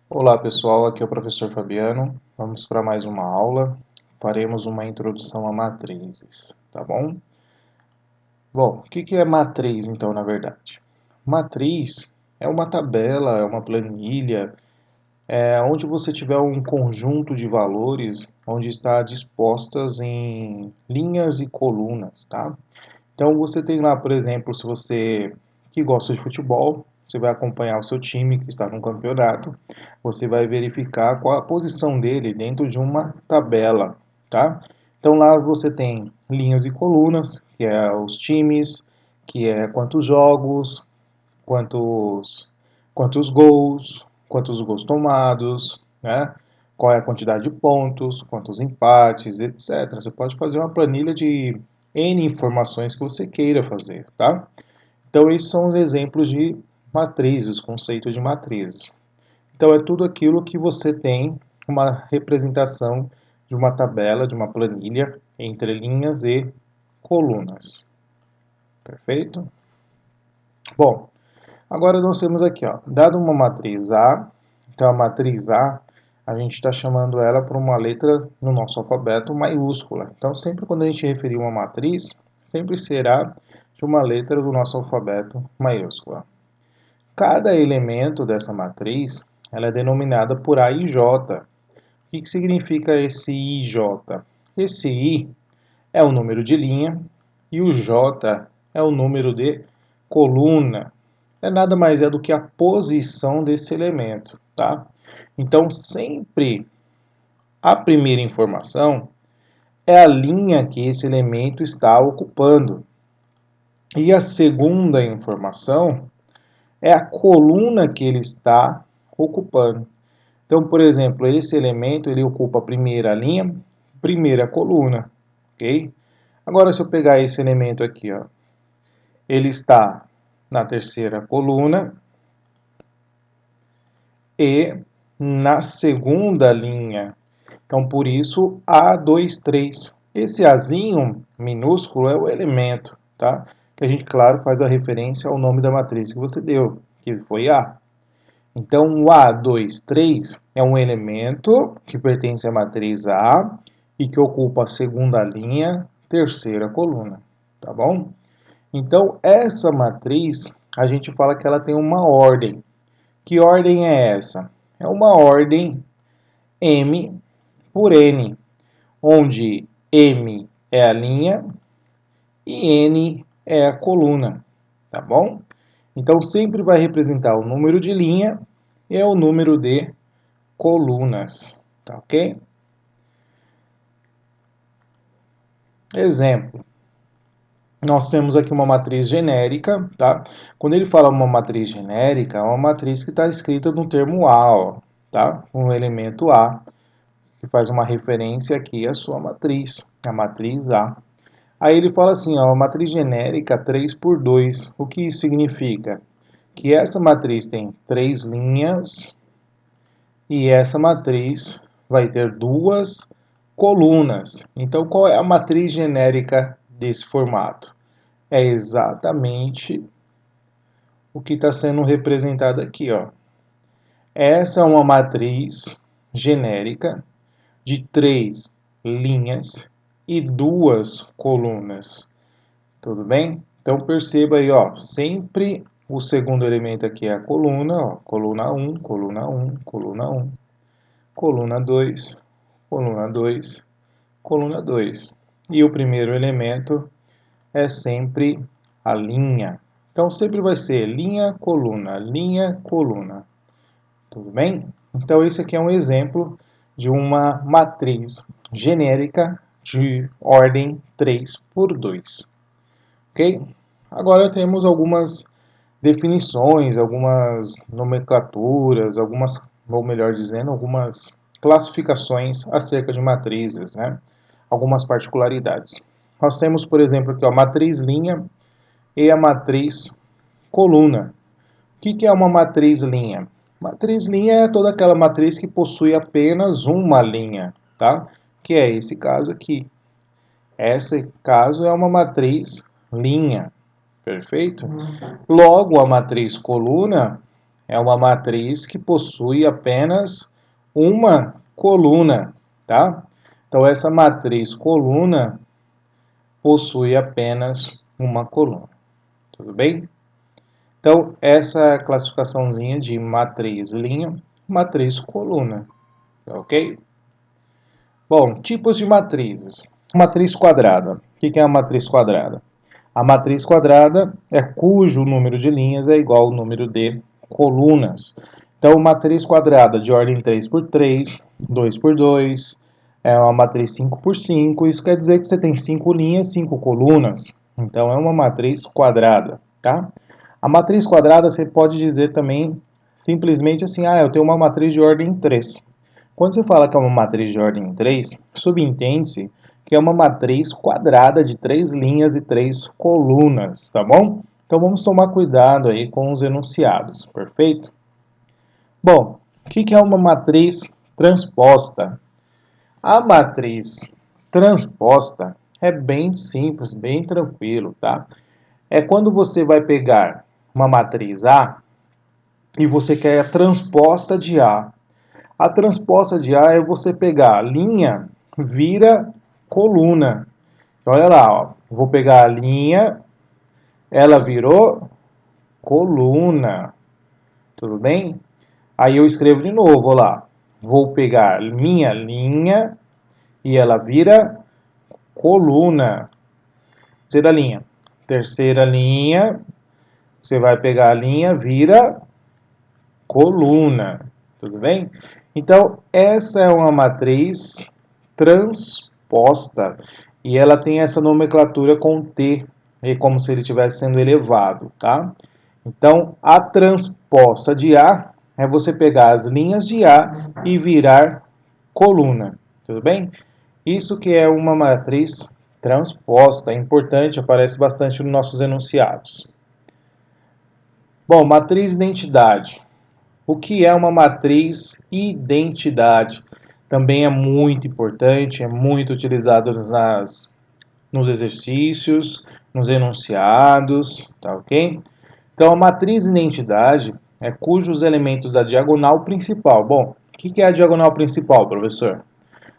Olá pessoal, aqui é o professor Fabiano. Vamos para mais uma aula. Faremos uma introdução a matrizes, tá bom? Bom, o que é matriz então, na verdade? Matriz é uma tabela, é uma planilha, onde você tiver um conjunto de valores, onde está dispostas em linhas e colunas, tá? Então você tem lá, por exemplo, se você que gosta de futebol, você vai acompanhar o seu time que está no campeonato, você vai verificar qual a posição dele dentro de uma tabela, tá? Então lá você tem linhas e colunas, que é os times, que é quantos jogos, quantos gols tomados, né? Qual é a quantidade de pontos, quantos empates, etc. Você pode fazer uma planilha de N informações que você queira fazer, tá? Então, esses são os exemplos de matrizes, conceito de matrizes. Então, é tudo aquilo que você tem uma representação de uma tabela, de uma planilha, entre linhas e colunas. Perfeito? Bom, agora nós temos aqui, ó, dado uma matriz A, então a matriz A gente está chamando ela por uma letra no nosso alfabeto maiúscula. Então, sempre quando a gente referir uma matriz, sempre será de uma letra do nosso alfabeto maiúscula. Cada elemento dessa matriz, ela é denominada por A e J. O que significa esse I e J? Esse I é o número de linha e o J é o número de coluna. É nada mais do que a posição desse elemento, tá? Então, sempre a primeira informação é a linha que esse elemento está ocupando. E a segunda informação é a coluna que ele está ocupando. Então, por exemplo, esse elemento ele ocupa a primeira linha, primeira coluna, ok? Agora, se eu pegar esse elemento aqui, ó, ele está na terceira coluna e na segunda linha. Então, por isso, A23. Esse Azinho minúsculo é o elemento, tá? Que a gente, claro, faz a referência ao nome da matriz que você deu, que foi A. Então, o A23 é um elemento que pertence à matriz A e que ocupa a segunda linha, terceira coluna, tá bom? Então, essa matriz, a gente fala que ela tem uma ordem. Que ordem é essa? É uma ordem M por N, onde M é a linha e N é a coluna, tá bom? Então, sempre vai representar o número de linha e o número de colunas, tá ok? Exemplo. Nós temos aqui uma matriz genérica, tá? Quando ele fala uma matriz genérica, é uma matriz que está escrita no termo A, ó, tá? Um elemento A, que faz uma referência aqui à sua matriz, a matriz A. Aí ele fala assim, ó, matriz genérica 3 por 2. O que isso significa? Que essa matriz tem 3 linhas e essa matriz vai ter 2 colunas. Então, qual é a matriz genérica desse formato? É exatamente o que está sendo representado aqui, ó. Essa é uma matriz genérica de 3 linhas e 2 colunas. Tudo bem? Então perceba aí, ó, sempre o segundo elemento aqui é a coluna, ó, coluna 1, coluna 1, coluna 1, coluna 2, coluna 2, coluna 2. E o primeiro elemento é sempre a linha. Então sempre vai ser linha, coluna, linha, coluna. Tudo bem? Então esse aqui é um exemplo de uma matriz genérica de ordem 3 por 2. Ok? Agora temos algumas definições, algumas nomenclaturas, algumas, ou melhor dizendo, algumas classificações acerca de matrizes, né? Algumas particularidades. Nós temos, por exemplo, aqui, ó, matriz linha e a matriz coluna. O que é uma matriz linha? Matriz linha é toda aquela matriz que possui apenas uma linha, tá? Que é esse caso aqui. Esse caso é uma matriz linha, perfeito? Logo, a matriz coluna é uma matriz que possui apenas uma coluna, tá? Então, essa matriz coluna possui apenas uma coluna, tudo bem? Então, essa é a classificaçãozinha de matriz linha, matriz coluna, ok? Bom, tipos de matrizes. Matriz quadrada. O que é a matriz quadrada? A matriz quadrada é cujo número de linhas é igual ao número de colunas. Então, matriz quadrada de ordem 3 por 3, 2 por 2, é uma matriz 5 por 5. Isso quer dizer que você tem 5 linhas, 5 colunas. Então, é uma matriz quadrada, tá? A matriz quadrada você pode dizer também simplesmente assim, eu tenho uma matriz de ordem 3. Quando você fala que é uma matriz de ordem 3, subentende-se que é uma matriz quadrada de 3 linhas e 3 colunas, tá bom? Então vamos tomar cuidado aí com os enunciados, perfeito? Bom, o que é uma matriz transposta? A matriz transposta é bem simples, bem tranquilo, tá? É quando você vai pegar uma matriz A e você quer a transposta de A. A transposta de A é você pegar a linha, vira coluna. Então, olha lá, ó. Vou pegar a linha, ela virou coluna. Tudo bem? Aí eu escrevo de novo, olha lá. Vou pegar minha linha e ela vira coluna. Terceira linha. Terceira linha, você vai pegar a linha, vira coluna. Tudo bem? Então, essa é uma matriz transposta e ela tem essa nomenclatura com T, é como se ele estivesse sendo elevado, tá? Então, a transposta de A é você pegar as linhas de A e virar coluna, tudo bem? Isso que é uma matriz transposta, é importante, aparece bastante nos nossos enunciados. Bom, matriz identidade. O que é uma matriz identidade? Também é muito importante, é muito utilizado nos exercícios, nos enunciados, tá ok? Então, a matriz identidade é cujos elementos da diagonal principal. Bom, o que é a diagonal principal, professor?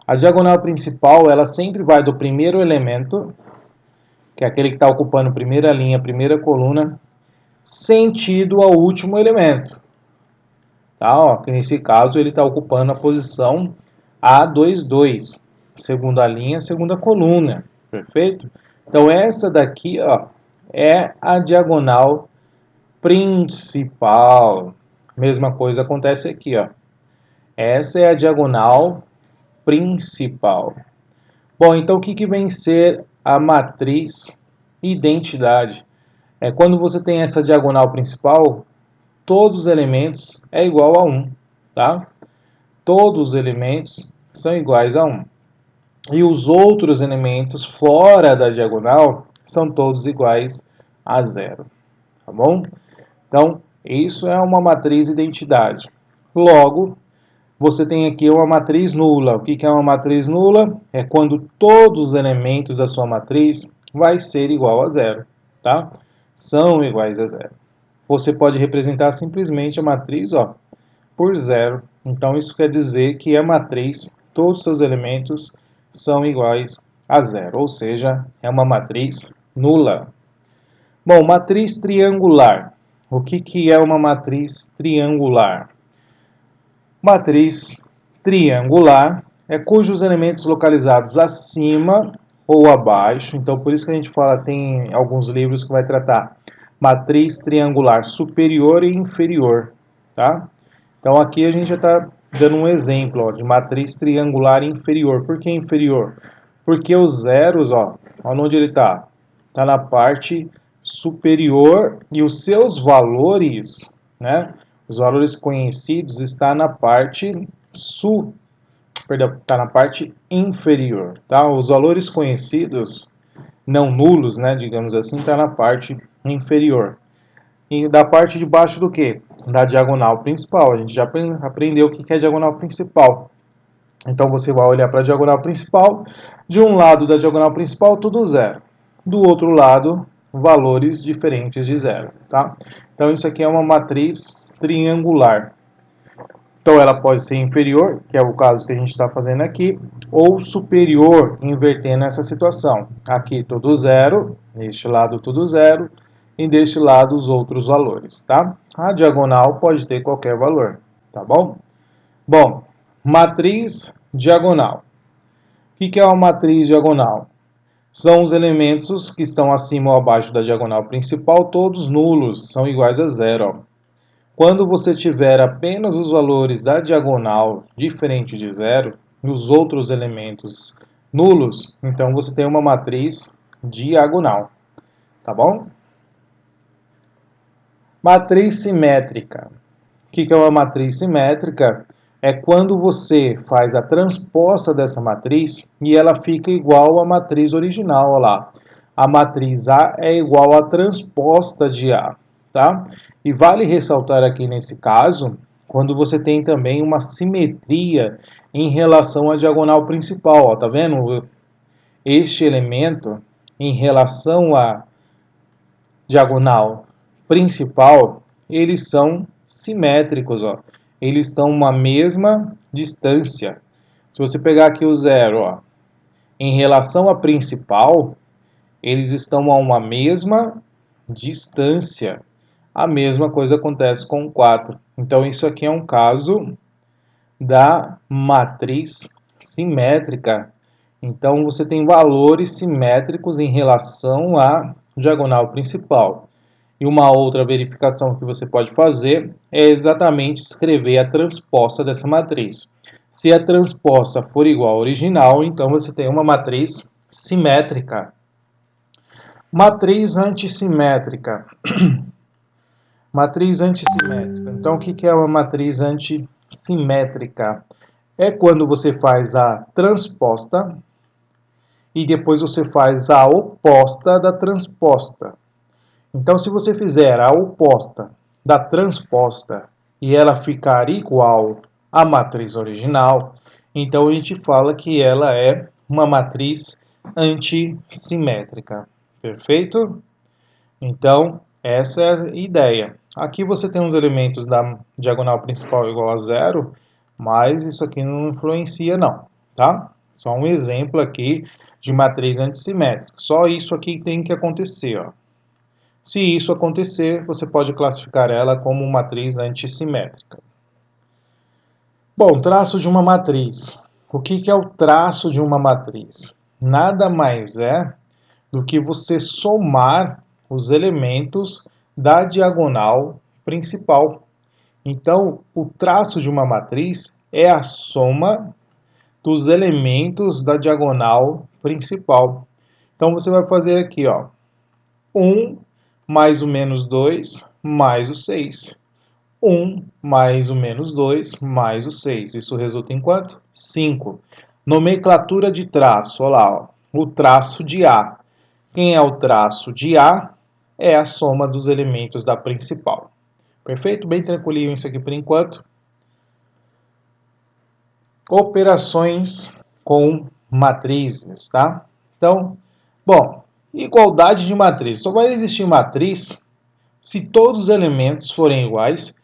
A diagonal principal, ela sempre vai do primeiro elemento, que é aquele que está ocupando a primeira linha, a primeira coluna, sentido ao último elemento. Tá? Ó, que nesse caso ele está ocupando a posição A22, segunda linha, segunda coluna, perfeito? Então essa daqui, ó, é a diagonal principal. Mesma coisa acontece aqui, ó. Essa é a diagonal principal. Bom, então o que vem ser a matriz identidade? É quando você tem essa diagonal principal, todos os elementos é igual a 1, tá? Todos os elementos são iguais a 1. E os outros elementos fora da diagonal são todos iguais a 0, tá bom? Então, isso é uma matriz identidade. Logo, você tem aqui uma matriz nula. O que é uma matriz nula? É quando todos os elementos da sua matriz vai ser igual a 0, tá? São iguais a 0. Você pode representar simplesmente a matriz, ó, por 0. Então, isso quer dizer que a matriz, todos os seus elementos são iguais a 0, ou seja, é uma matriz nula. Bom, matriz triangular. O que é uma matriz triangular? Matriz triangular é cujos elementos localizados acima ou abaixo. Então, por isso que a gente fala, tem alguns livros que vai tratar matriz triangular superior e inferior, tá? Então, aqui a gente já está dando um exemplo, ó, de matriz triangular inferior. Por que inferior? Porque os zeros, ó, olha onde ele está. Está na parte superior e os seus valores, né? Os valores conhecidos está na parte está na parte inferior, tá? Os valores conhecidos, não nulos, né, digamos assim, está na parte inferior. E da parte de baixo do que? Da diagonal principal. A gente já aprendeu o que é diagonal principal. Então você vai olhar para a diagonal principal. De um lado da diagonal principal, tudo 0. Do outro lado, valores diferentes de zero, tá? Então isso aqui é uma matriz triangular. Então ela pode ser inferior, que é o caso que a gente está fazendo aqui, ou superior, invertendo essa situação. Aqui tudo zero, neste lado tudo zero, e deste lado os outros valores, tá? A diagonal pode ter qualquer valor, tá bom? Bom, matriz diagonal. O que é uma matriz diagonal? São os elementos que estão acima ou abaixo da diagonal principal, todos nulos, são iguais a zero. Ó. Quando você tiver apenas os valores da diagonal diferente de zero, e os outros elementos nulos, então você tem uma matriz diagonal, tá bom? Matriz simétrica. O que é uma matriz simétrica? É quando você faz a transposta dessa matriz e ela fica igual à matriz original, olha lá. A matriz A é igual à transposta de A, tá? E vale ressaltar aqui nesse caso, quando você tem também uma simetria em relação à diagonal principal, ó, tá vendo? Este elemento em relação à diagonal principal, eles são simétricos, ó. Eles estão uma mesma distância. Se você pegar aqui o zero, ó, em relação à principal, eles estão a uma mesma distância. A mesma coisa acontece com o 4. Então isso aqui é um caso da matriz simétrica. Então você tem valores simétricos em relação à diagonal principal. E uma outra verificação que você pode fazer é exatamente escrever a transposta dessa matriz. Se a transposta for igual à original, então você tem uma matriz simétrica. Matriz antissimétrica. Matriz antissimétrica. Então, o que é uma matriz antissimétrica? É quando você faz a transposta e depois você faz a oposta da transposta. Então, se você fizer a oposta da transposta e ela ficar igual à matriz original, então a gente fala que ela é uma matriz antissimétrica. Perfeito? Então, essa é a ideia. Aqui você tem os elementos da diagonal principal igual a zero, mas isso aqui não influencia não, tá? Só um exemplo aqui de matriz antissimétrica. Só isso aqui tem que acontecer, ó. Se isso acontecer, você pode classificar ela como matriz antissimétrica. Bom, traço de uma matriz. O que é o traço de uma matriz? Nada mais é do que você somar os elementos da diagonal principal. Então, o traço de uma matriz é a soma dos elementos da diagonal principal. Então, você vai fazer aqui, ó, 1 mais o menos 2 mais o 6. 1 mais o menos 2 mais o 6. Isso resulta em quanto? 5. Nomenclatura de traço. Olha lá, ó. O traço de A. Quem é o traço de A? É a soma dos elementos da principal. Perfeito? Bem tranquilinho isso aqui por enquanto. Operações com matrizes, tá? Então, bom, igualdade de matriz. Só vai existir matriz se todos os elementos forem iguais,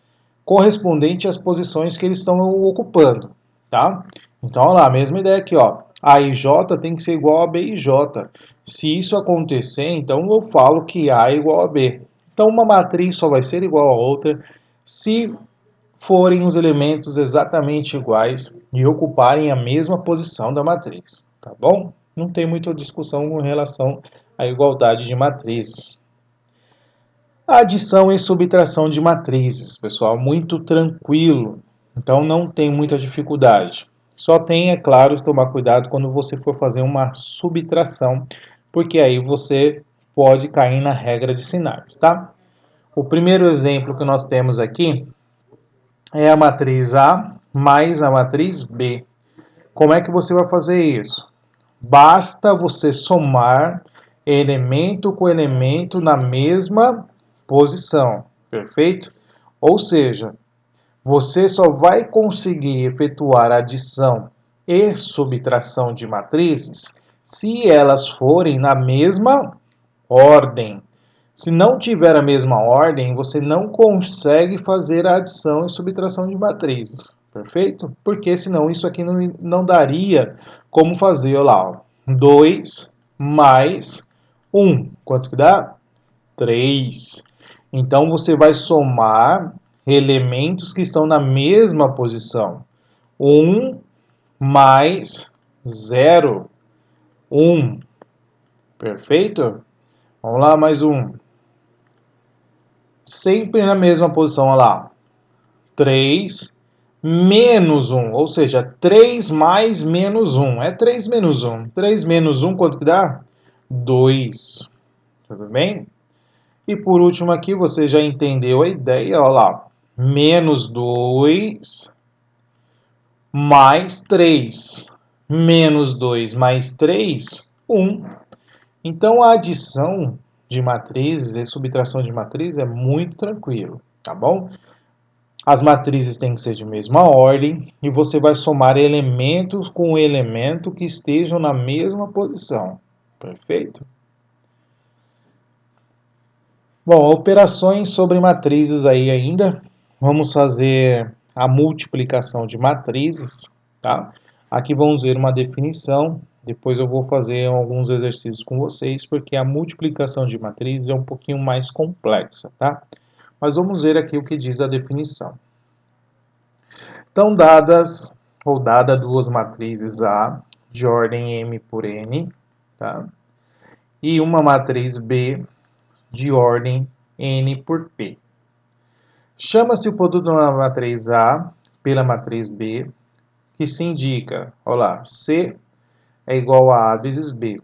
correspondente às posições que eles estão ocupando, tá? Então, olha lá, a mesma ideia aqui, ó. A e J tem que ser igual a B e J. Se isso acontecer, então eu falo que A é igual a B. Então, uma matriz só vai ser igual a outra se forem os elementos exatamente iguais e ocuparem a mesma posição da matriz, tá bom? Não tem muita discussão com relação à igualdade de matrizes. Adição e subtração de matrizes, pessoal, muito tranquilo. Então não tem muita dificuldade. Só tem, é claro, tomar cuidado quando você for fazer uma subtração, porque aí você pode cair na regra de sinais, tá? O primeiro exemplo que nós temos aqui é a matriz A mais a matriz B. Como é que você vai fazer isso? Basta você somar elemento com elemento na mesma posição, perfeito? Ou seja, você só vai conseguir efetuar adição e subtração de matrizes se elas forem na mesma ordem. Se não tiver a mesma ordem, você não consegue fazer a adição e subtração de matrizes, perfeito? Porque senão isso aqui não daria como fazer, olha lá, 2 mais 1, quanto que dá? 3. Então você vai somar elementos que estão na mesma posição. 1 mais 0, 1, perfeito? Vamos lá, mais um. Sempre na mesma posição, olha lá. 3 menos 1, ou seja, 3 mais menos 1. É 3 menos 1. 3 menos 1, quanto que dá? 2. Tudo bem? E por último aqui, você já entendeu a ideia, olha lá. Menos 2 mais 3. Menos 2 mais 3, 1. Então, a adição de matrizes e subtração de matrizes é muito tranquilo, tá bom? As matrizes têm que ser de mesma ordem e você vai somar elementos com elemento que estejam na mesma posição. Perfeito? Bom, operações sobre matrizes aí ainda. Vamos fazer a multiplicação de matrizes, tá? Aqui vamos ver uma definição. Depois eu vou fazer alguns exercícios com vocês, porque a multiplicação de matrizes é um pouquinho mais complexa, tá? Mas vamos ver aqui o que diz a definição. Então, dada duas matrizes A de ordem M por N, tá? E uma matriz B de ordem N por P. Chama-se o produto da matriz A pela matriz B, que se indica, olha lá, C é igual a A vezes B.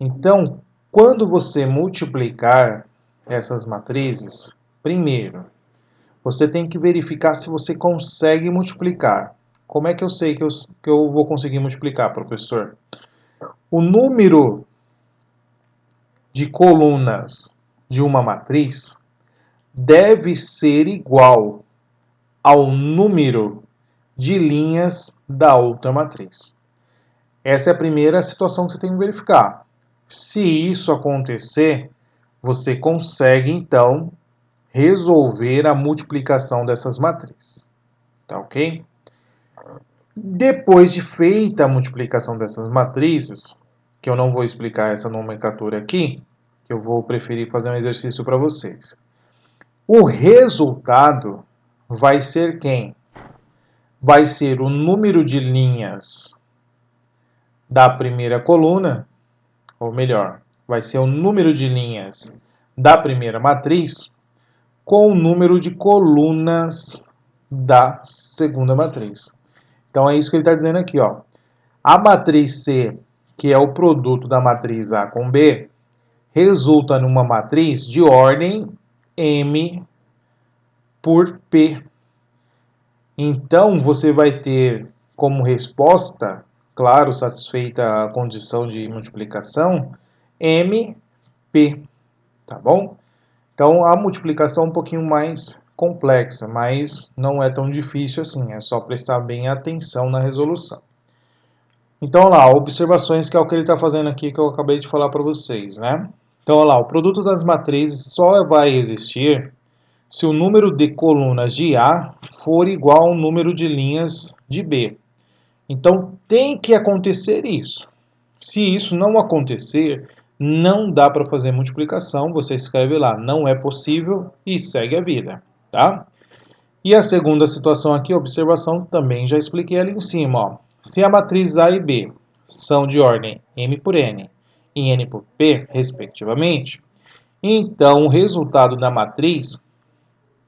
Então, quando você multiplicar essas matrizes, primeiro, você tem que verificar se você consegue multiplicar. Como é que eu sei que eu vou conseguir multiplicar, professor? O número de colunas de uma matriz deve ser igual ao número de linhas da outra matriz. Essa é a primeira situação que você tem que verificar. Se isso acontecer, você consegue, então, resolver a multiplicação dessas matrizes. Tá ok? Depois de feita a multiplicação dessas matrizes, que eu não vou explicar essa nomenclatura aqui, que eu vou preferir fazer um exercício para vocês. O resultado vai ser quem? Vai ser o número de linhas da primeira coluna, ou melhor, vai ser o número de linhas da primeira matriz com o número de colunas da segunda matriz. Então é isso que ele está dizendo aqui, ó. A matriz C, que é o produto da matriz A com B, resulta numa matriz de ordem M por P. Então, você vai ter como resposta, claro, satisfeita a condição de multiplicação, MP, tá bom? Então, a multiplicação é um pouquinho mais complexa, mas não é tão difícil assim, é só prestar bem atenção na resolução. Então, olha lá, observações que é o que ele está fazendo aqui que eu acabei de falar para vocês, né? Então, olha lá, o produto das matrizes só vai existir se o número de colunas de A for igual ao número de linhas de B. Então, tem que acontecer isso. Se isso não acontecer, não dá para fazer multiplicação, você escreve lá, não é possível e segue a vida, tá? E a segunda situação aqui, observação, também já expliquei ali em cima, ó. Se a matriz A e B são de ordem M por N e N por P, respectivamente, então o resultado da matriz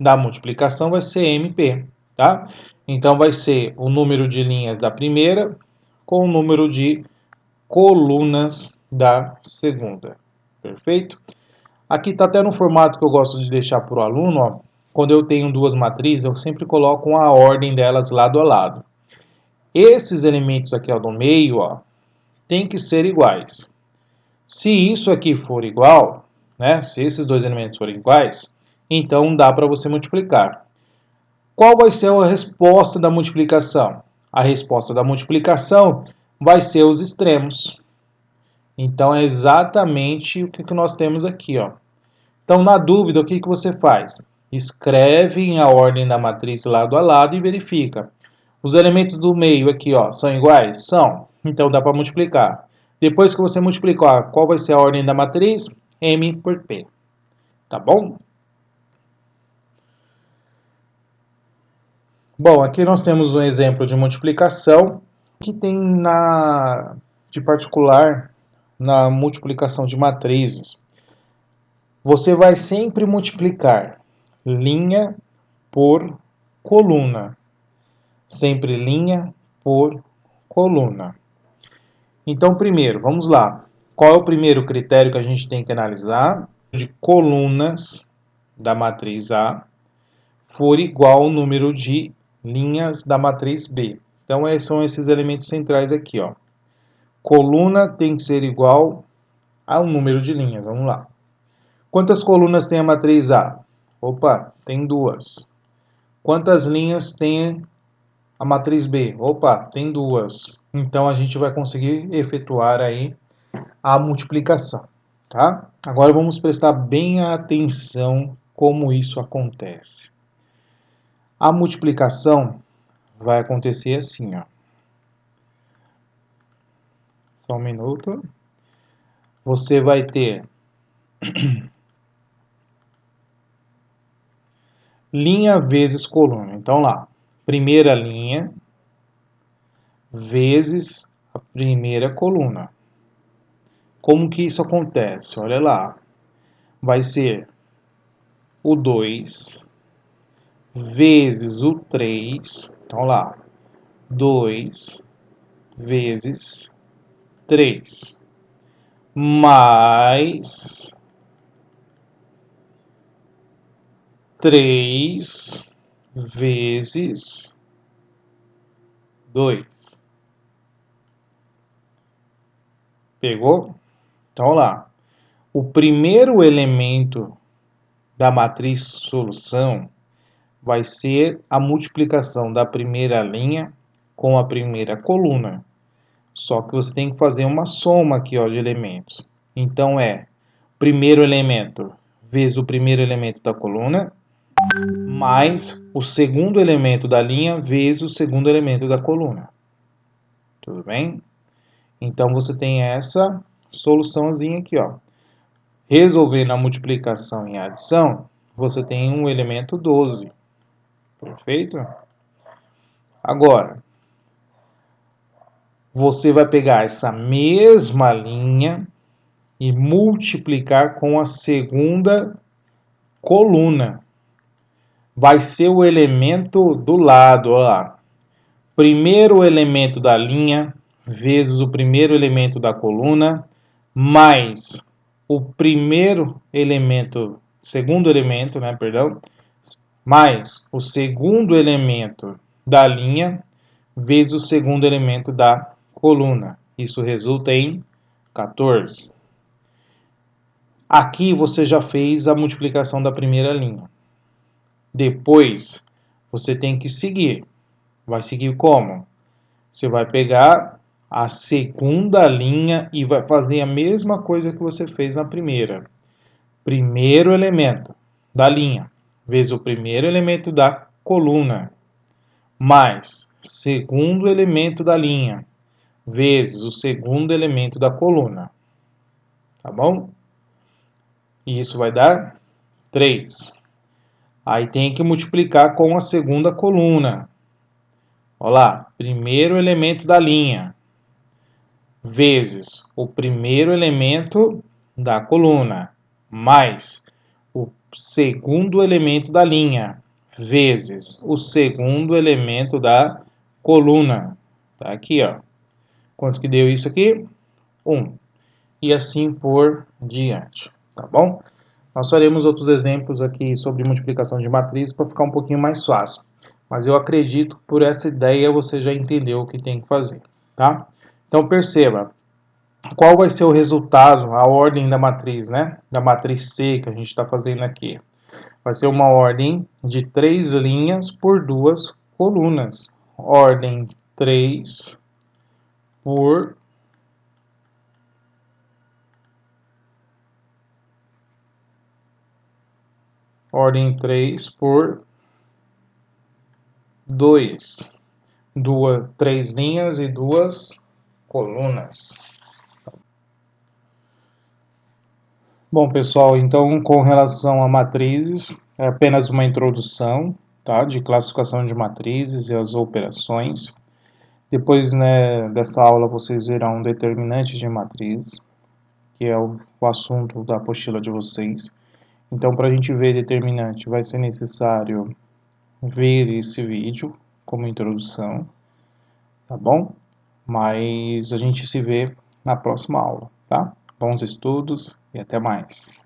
da multiplicação vai ser MP, tá? Então vai ser o número de linhas da primeira com o número de colunas da segunda, perfeito? Aqui está até no formato que eu gosto de deixar para o aluno, ó. Quando eu tenho duas matrizes, eu sempre coloco a ordem delas lado a lado. Esses elementos aqui ó, do meio, ó, tem que ser iguais. Se isso aqui for igual, né, se esses dois elementos forem iguais, então dá para você multiplicar. Qual vai ser a resposta da multiplicação? A resposta da multiplicação vai ser os extremos. Então é exatamente o que nós temos aqui, ó. Então, na dúvida, o que você faz? Escreve a ordem da matriz lado a lado e verifica. Os elementos do meio aqui, ó, são iguais? São. Então, dá para multiplicar. Depois que você multiplicar, qual vai ser a ordem da matriz? M por P. Tá bom? Bom, aqui nós temos um exemplo de multiplicação que tem de particular na multiplicação de matrizes. Você vai sempre multiplicar linha por coluna. Sempre linha por coluna. Então, primeiro, vamos lá. Qual é o primeiro critério que a gente tem que analisar? De colunas da matriz A for igual ao número de linhas da matriz B. Então, são esses elementos centrais aqui, ó. Coluna tem que ser igual ao número de linhas. Vamos lá. Quantas colunas tem a matriz A? Opa, tem 2. Quantas linhas tem a matriz B? Opa, tem 2. Então, a gente vai conseguir efetuar aí a multiplicação, tá? Agora vamos prestar bem atenção como isso acontece. A multiplicação vai acontecer assim, ó. Só um minuto. Você vai ter linha vezes coluna. Então lá, primeira linha vezes a primeira coluna. Como que isso acontece? Olha lá. Vai ser o 2 vezes o 3. Então lá, 2 vezes 3 mais 3 vezes 2. Pegou? Então, lá. O primeiro elemento da matriz solução vai ser a multiplicação da primeira linha com a primeira coluna. Só que você tem que fazer uma soma aqui, ó, de elementos. Então, primeiro elemento vezes o primeiro elemento da coluna, mais o segundo elemento da linha vezes o segundo elemento da coluna. Tudo bem? Então, você tem essa soluçãozinha aqui, ó. Resolvendo a multiplicação e a adição, você tem um elemento 12. Perfeito? Agora, você vai pegar essa mesma linha e multiplicar com a segunda coluna. Vai ser o elemento do lado, olha lá. Primeiro elemento da linha vezes o primeiro elemento da coluna, mais o primeiro elemento, segundo elemento, né, perdão, mais o segundo elemento da linha vezes o segundo elemento da coluna. Isso resulta em 14. Aqui você já fez a multiplicação da primeira linha. Depois, você tem que seguir. Vai seguir como? Você vai pegar a segunda linha e vai fazer a mesma coisa que você fez na primeira. Primeiro elemento da linha vezes o primeiro elemento da coluna, mais segundo elemento da linha vezes o segundo elemento da coluna. Tá bom? E isso vai dar 3. Aí tem que multiplicar com a segunda coluna. Olha lá, primeiro elemento da linha vezes o primeiro elemento da coluna, mais o segundo elemento da linha, vezes o segundo elemento da coluna. Tá aqui, ó. Quanto que deu isso aqui? 1. E assim por diante, tá bom? Nós faremos outros exemplos aqui sobre multiplicação de matrizes para ficar um pouquinho mais fácil. Mas eu acredito que por essa ideia você já entendeu o que tem que fazer, tá? Então perceba, qual vai ser o resultado, a ordem da matriz, né? Da matriz C que a gente está fazendo aqui. Vai ser uma ordem de 3 linhas por 2 colunas. Ordem 3 por ordem 3 por 2. 3 linhas e 2 colunas. Bom, pessoal, então com relação a matrizes, é apenas uma introdução, tá, de classificação de matrizes e as operações. Depois, né, dessa aula vocês verão determinantes de matriz, que é o assunto da apostila de vocês. Então, para a gente ver determinante, vai ser necessário ver esse vídeo como introdução, tá bom? Mas a gente se vê na próxima aula, tá? Bons estudos e até mais.